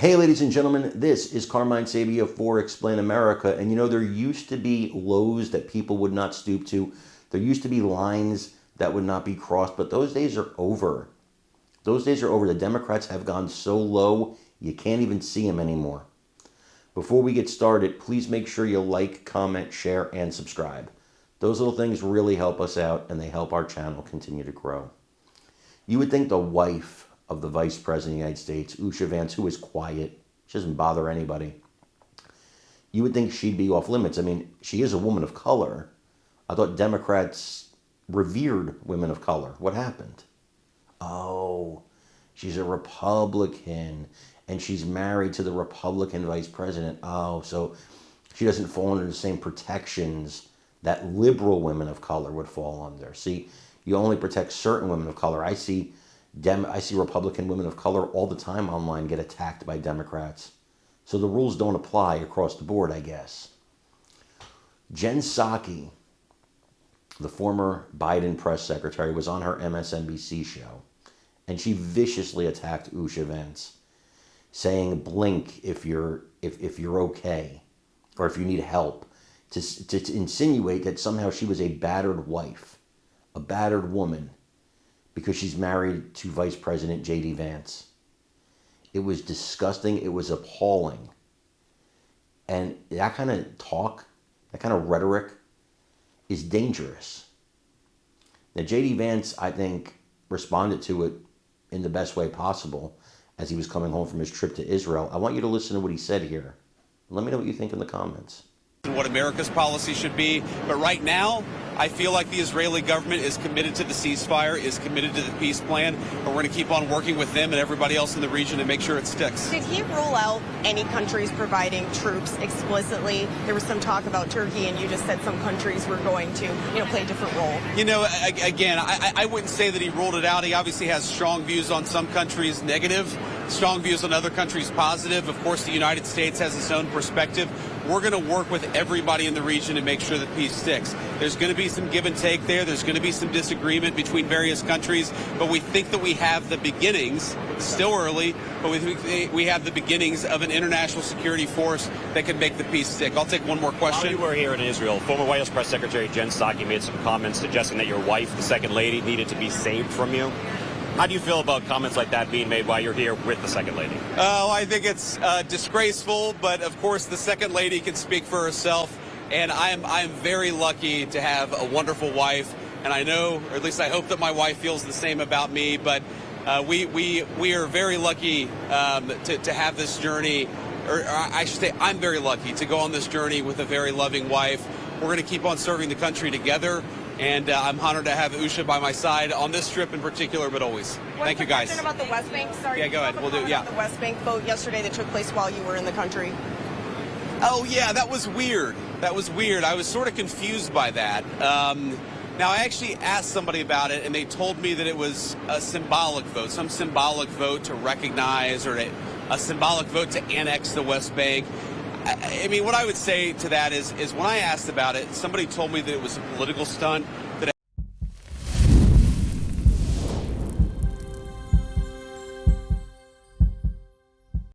Hey, ladies and gentlemen, this is Carmine Sabia for Explain America. And you know, there used to be lows that people would not stoop to. There used to be lines that would not be crossed, but those days are over. Those days are over. The Democrats have gone so low, you can't even see them anymore. Before we get started, please make sure you like, comment, share, and subscribe. Those little things really help us out, and they help our channel continue to grow. You would think the wife of the Vice President of the United States, Vance, who is quiet, she doesn't bother anybody, you would think she'd be off limits. I mean, she is a woman of color. I thought Democrats revered women of color. What happened? Oh, she's a Republican, and she's married to the Republican Vice President. Oh, so she doesn't fall under the same protections that liberal women of color would fall under. See, you only protect certain women of color. I see Republican women of color all the time online get attacked by Democrats. So the rules don't apply across the board, I guess. Jen Psaki, the former Biden press secretary, was on her MSNBC show, and she viciously attacked Vance, saying blink if you're okay, or if you need help, to insinuate that somehow she was a battered wife, a battered woman, because she's married to Vice President J.D. Vance. It was disgusting. It was appalling. And that kind of talk, that kind of rhetoric is dangerous. Now, J.D. Vance, I think, responded to it in the best way possible as he was coming home from his trip to Israel. I want you to listen to what he said here. Let me know what you think in the comments. What America's policy should be. But right now, I feel like the Israeli government is committed to the ceasefire, is committed to the peace plan, and we're going to keep on working with them and everybody else in the region to make sure it sticks. Did he rule out any countries providing troops explicitly? There was some talk about Turkey, and you just said some countries were going to, play a different role. Again, I wouldn't say that he ruled it out. He obviously has strong views on some countries negative, strong views on other countries positive. Of course, the United States has its own perspective. We're going to work with everybody in the region to make sure that peace sticks. There's going to be some give and take there. There's going to be some disagreement between various countries, but we think that we have the beginnings, still early, but we have the beginnings of an international security force that can make the peace stick. I'll take one more question. While you were here in Israel, former White House Press Secretary Jen Psaki made some comments suggesting that your wife, the Second Lady, needed to be saved from you. How do you feel about comments like that being made while you're here with the Second Lady? Oh, I think it's disgraceful, but of course the Second Lady can speak for herself, and I'm very lucky to have a wonderful wife, and I know, or at least I hope that my wife feels the same about me, but we are very lucky to have this journey, or I should say I'm very lucky to go on this journey with a very loving wife. We're going to keep on serving the country together. And I'm honored to have Usha by my side on this trip in particular, but always. Thank you, guys. About the West Bank, sorry. Yeah, go ahead. We'll do. Yeah. The West Bank vote yesterday that took place while you were in the country. Oh yeah, that was weird. That was weird. I was sort of confused by that. Now I actually asked somebody about it, and they told me that it was a symbolic vote, some symbolic vote to recognize, or a symbolic vote to annex the West Bank. I mean, what I would say to that is when I asked about it, somebody told me that it was a political stunt, that